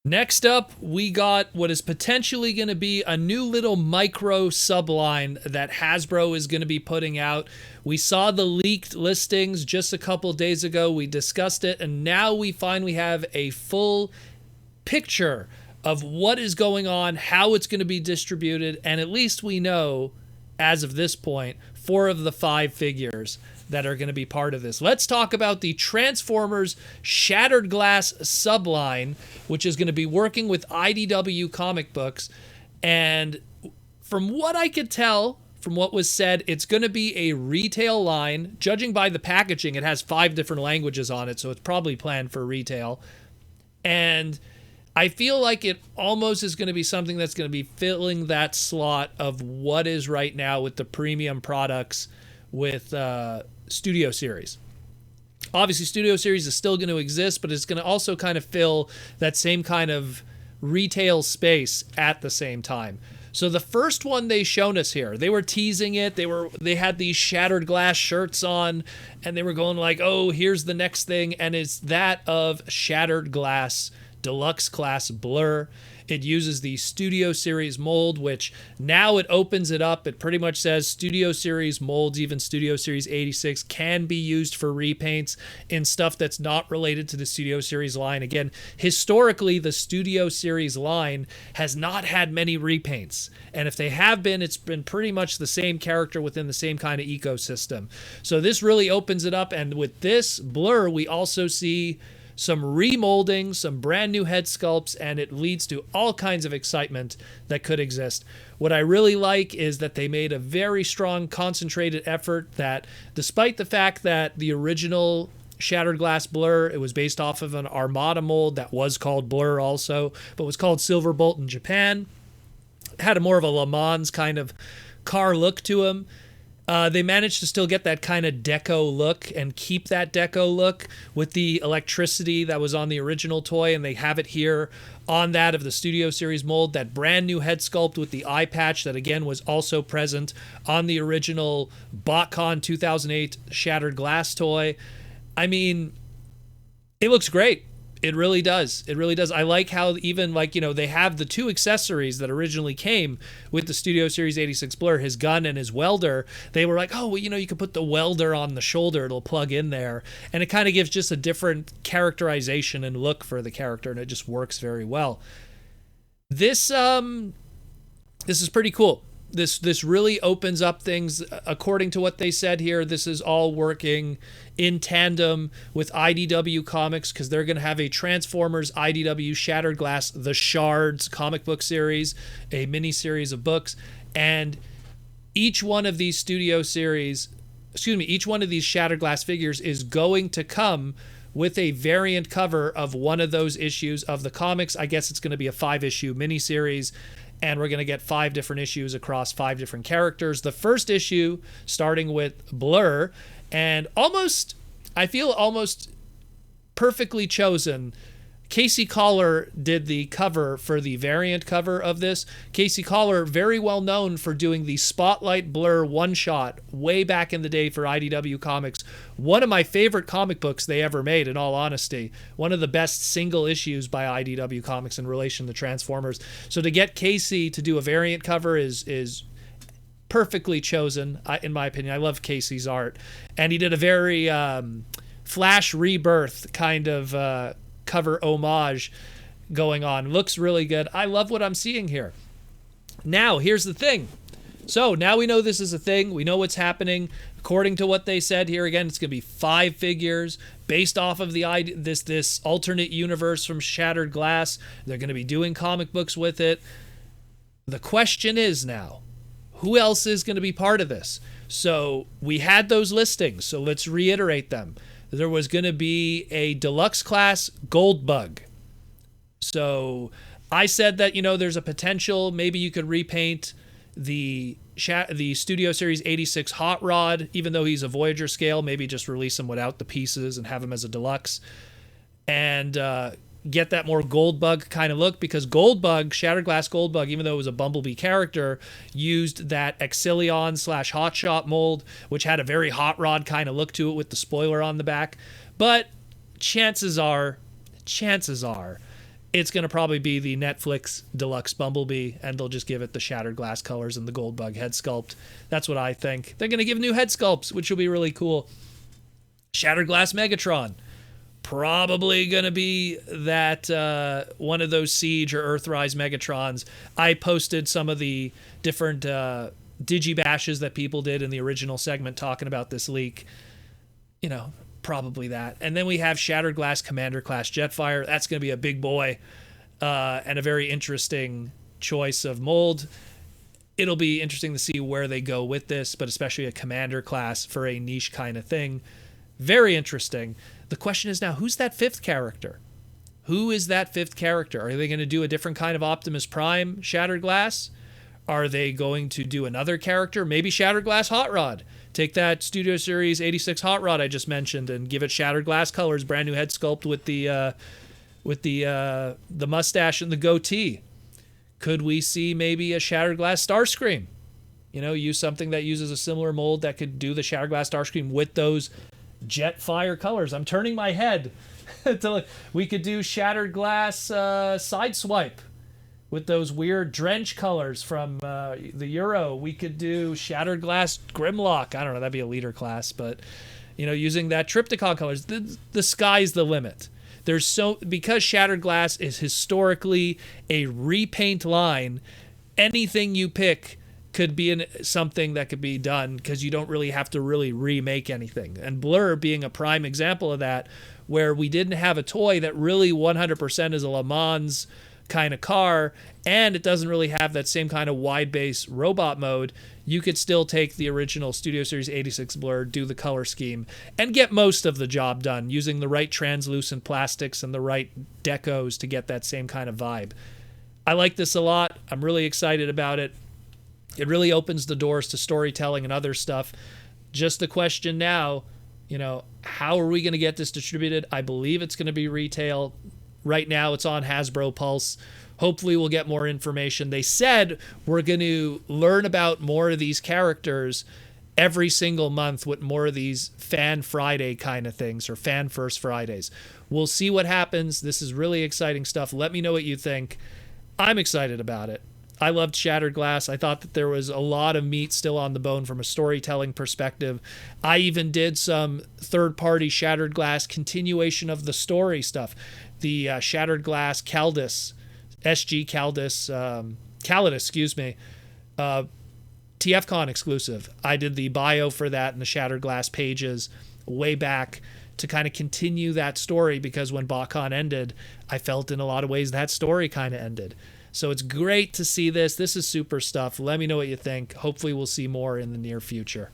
Next up, we got what is potentially going to be a new little micro subline that Hasbro is going to be putting out. We saw the leaked listings just a couple days ago. We discussed it, and now we finally have a full picture of what is going on, how it's going to be distributed, and at least we know, as of this point, 4 of the 5 figures that are going to be part of this. Let's talk about the Transformers Shattered Glass subline, which is going to be working with IDW comic books. And from what I could tell, from what was said, it's going to be a retail line. Judging by the packaging, it has 5 different languages on it, so it's probably planned for retail. And I feel like it almost is going to be something that's going to be filling that slot of what is right now with the premium products with Studio Series. Obviously, Studio Series is still going to exist, but it's going to also kind of fill that same kind of retail space at the same time. So the first one they shown us here, they were teasing it. They had these Shattered Glass shirts on, and they were going like, "Oh, here's the next thing," and it's that of Shattered Glass Deluxe Class Blurr. It uses the Studio Series mold, which now it opens it up. It pretty much says Studio Series molds, even Studio Series 86, can be used for repaints in stuff that's not related to the Studio Series line. Again, historically, the Studio Series line has not had many repaints. And if they have been, it's been pretty much the same character within the same kind of ecosystem. So this really opens it up. And with this Blur, we also see some remolding, some brand new head sculpts, and it leads to all kinds of excitement that could exist. What I really like is that they made a very strong, concentrated effort that, despite the fact that the original Shattered Glass Blur, it was based off of an Armada mold that was called Blur also, but was called Silverbolt in Japan. It had a more of a Le Mans kind of car look to him. They managed to still get that kind of deco look and keep that deco look with the electricity that was on the original toy, and they have it here on that of the Studio Series mold, that brand new head sculpt with the eye patch that again was also present on the original BotCon 2008 Shattered Glass toy. I mean, it looks great. It really does. It really does. I like how even they have the 2 accessories that originally came with the Studio Series 86 Blur, his gun and his welder. They were like, oh, well, you can put the welder on the shoulder. It'll plug in there. And it kind of gives just a different characterization and look for the character, and it just works very well. This is pretty cool. This really opens up things. According to what they said here, this is all working in tandem with IDW Comics, because they're going to have a Transformers IDW Shattered Glass The Shards comic book series, a mini series of books, and each one of these each one of these Shattered Glass figures is going to come with a variant cover of one of those issues of the comics. I guess it's going to be a 5-issue miniseries, and we're going to get 5 different issues across 5 different characters. The first issue starting with Blur, and I feel almost perfectly chosen. Casey Collar did the cover for the variant cover of this. Casey Collar, very well known for doing the Spotlight Blur one-shot way back in the day for IDW Comics. One of my favorite comic books they ever made, in all honesty. One of the best single issues by IDW Comics in relation to Transformers. So to get Casey to do a variant cover is perfectly chosen, in my opinion. I love Casey's art. And he did a very Flash Rebirth kind of cover homage going on. Looks really good. I love what I'm seeing here. Now, here's the thing. So now we know this is a thing. We know what's happening. According to what they said here, again, it's going to be 5 figures based off of this alternate universe from Shattered Glass. They're going to be doing comic books with it. The question is now, who else is going to be part of this? So we had those listings, so let's reiterate them. There was going to be a Deluxe Class Goldbug. So I said that, there's a potential, maybe you could repaint the Studio Series 86 Hot Rod, even though he's a Voyager scale, maybe just release him without the pieces and have him as a deluxe. And get that more Goldbug kind of look, because Goldbug, Shattered Glass Goldbug, even though it was a Bumblebee character, used that Exilion / Hotshot mold, which had a very Hot Rod kind of look to it with the spoiler on the back. But chances are, it's going to probably be the Netflix Deluxe Bumblebee, and they'll just give it the Shattered Glass colors and the Goldbug head sculpt. That's what I think. They're going to give new head sculpts, which will be really cool. Shattered Glass Megatron. Probably going to be that one of those Siege or Earthrise Megatrons. I posted some of the different digibashes that people did in the original segment talking about this leak. You know, probably that. And then we have Shattered Glass Commander Class Jetfire. That's going to be a big boy and a very interesting choice of mold. It'll be interesting to see where they go with this, but especially a Commander class for a niche kind of thing. Very interesting. The question is now, who's that fifth character? Who is that fifth character? Are they going to do a different kind of Optimus Prime Shattered Glass? Are they going to do another character? Maybe Shattered Glass Hot Rod. Take that Studio Series 86 Hot Rod I just mentioned and give it Shattered Glass colors, brand new head sculpt with the mustache and the goatee. Could we see maybe a Shattered Glass Starscream? You know, use something that uses a similar mold that could do the Shattered Glass Starscream with those Jetfire colors. I'm turning my head to look. We could do Shattered Glass Sideswipe with those weird drench colors from the Euro. We could do Shattered Glass Grimlock. I don't know, that'd be a leader class, but you know, using that Triptychon colors, the sky's the limit. Because Shattered Glass is historically a repaint line, anything you pick could be something that could be done because you don't really have to really remake anything. And Blur being a prime example of that, where we didn't have a toy that really 100% is a Le Mans kind of car, and it doesn't really have that same kind of wide base robot mode. You could still take the original Studio Series 86 Blur, do the color scheme, and get most of the job done using the right translucent plastics and the right decos to get that same kind of vibe. I like this a lot. I'm really excited about it. It really opens the doors to storytelling and other stuff. Just the question now, you know, how are we going to get this distributed? I believe it's going to be retail. Right now it's on Hasbro Pulse. Hopefully we'll get more information. They said we're going to learn about more of these characters every single month with more of these Fan Friday kind of things, or Fan First Fridays. We'll see what happens. This is really exciting stuff. Let me know what you think. I'm excited about it. I loved Shattered Glass. I thought that there was a lot of meat still on the bone from a storytelling perspective. I even did some third-party Shattered Glass continuation of the story stuff. The Shattered Glass Caldas, SG Caldas, Calidus, TFCon exclusive. I did the bio for that and the Shattered Glass pages way back to kind of continue that story, because when BotCon ended, I felt in a lot of ways that story kind of ended. So it's great to see this. This is super stuff. Let me know what you think. Hopefully we'll see more in the near future.